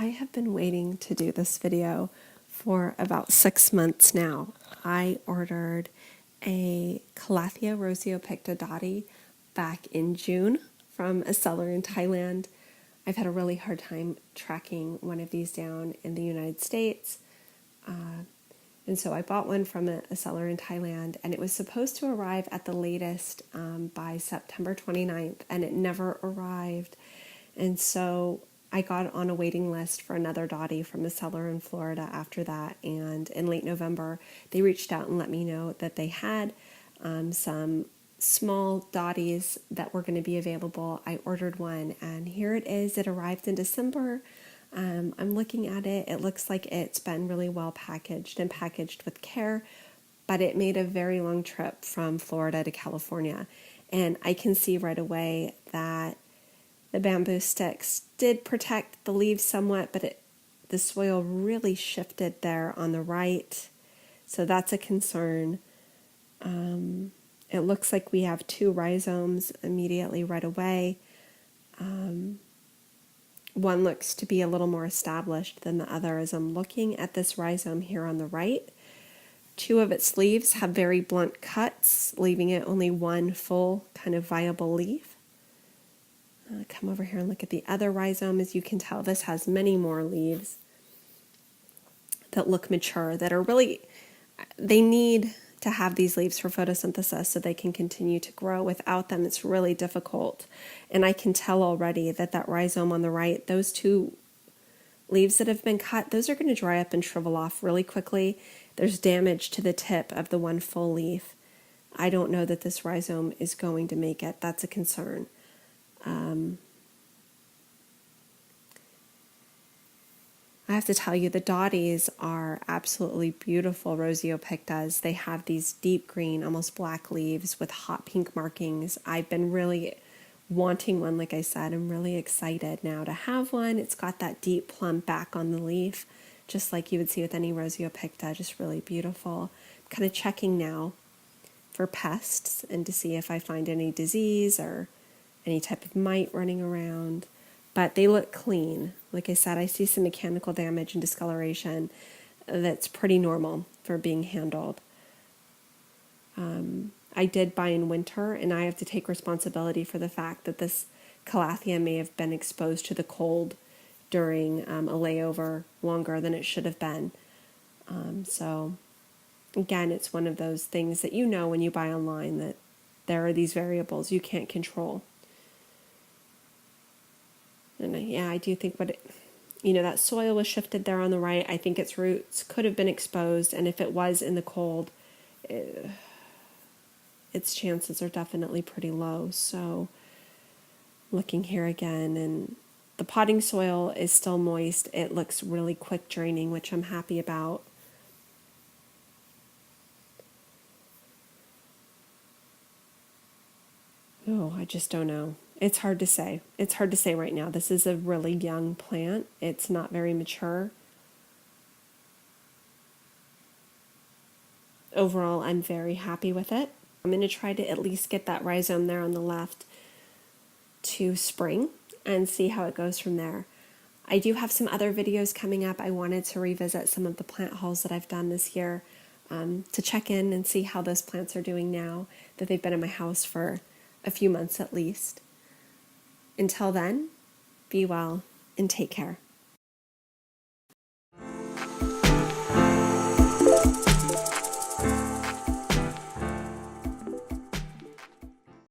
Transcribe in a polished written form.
have been waiting to do this video for about 6 months now. I ordered a Calathea Roseopicta Dottie back in June from a seller in Thailand. I've had a really hard time tracking one of these down in the United States. And so I bought one from a seller in Thailand, and it was supposed to arrive at the latest by September 29th, and it never arrived. And so I got on a waiting list for another Dottie from a seller in Florida after that, and in late November, they reached out and let me know that they had some small Dotties that were going to be available. I ordered one, and here it is. It arrived in December. I'm looking at it. It looks like it's been really well packaged and packaged with care, but it made a very long trip from Florida to California. And I can see right away that the bamboo sticks did protect the leaves somewhat, but the soil really shifted there on the right. So that's a concern. It looks like we have 2 rhizomes immediately right away. One looks to be a little more established than the other as I'm looking at this rhizome here on the right. 2 of its leaves have very blunt cuts, leaving it only one full kind of viable leaf. Come over here and look at the other rhizome. As you can tell, this has many more leaves that look mature, that are really, they need to have these leaves for photosynthesis so they can continue to grow. Without them, it's really difficult. And I can tell already that that rhizome on the right, those 2 leaves that have been cut, those are going to dry up and shrivel off really quickly. There's damage to the tip of the one full leaf. I don't know that this rhizome is going to make it. That's a concern. I have to tell you, the Dotties are absolutely beautiful Roseopictas. They have these deep green, almost black leaves with hot pink markings. I've been really wanting one, like I said. I'm really excited now to have one. It's got that deep plum back on the leaf, just like you would see with any Roseopicta, just really beautiful. I'm kind of checking now for pests and to see if I find any disease or any type of mite running around. But they look clean. Like I said, I see some mechanical damage and discoloration that's pretty normal for being handled. I did buy in winter, and I have to take responsibility for the fact that this Calathea may have been exposed to the cold during a layover longer than it should have been. So again, it's one of those things that you know when you buy online, that there are these variables you can't control. And yeah, I do think that soil was shifted there on the right. I think its roots could have been exposed, and if it was in the cold, its chances are definitely pretty low. So looking here again, and the potting soil is still moist. It looks really quick draining, which I'm happy about. Oh, I just don't know. It's hard to say. It's hard to say right now. This is a really young plant. It's not very mature. Overall, I'm very happy with it. I'm going to try to at least get that rhizome there on the left to spring and see how it goes from there. I do have some other videos coming up. I wanted to revisit some of the plant hauls that I've done this year to check in and see how those plants are doing now that they've been in my house for a few months at least. Until then, be well and take care.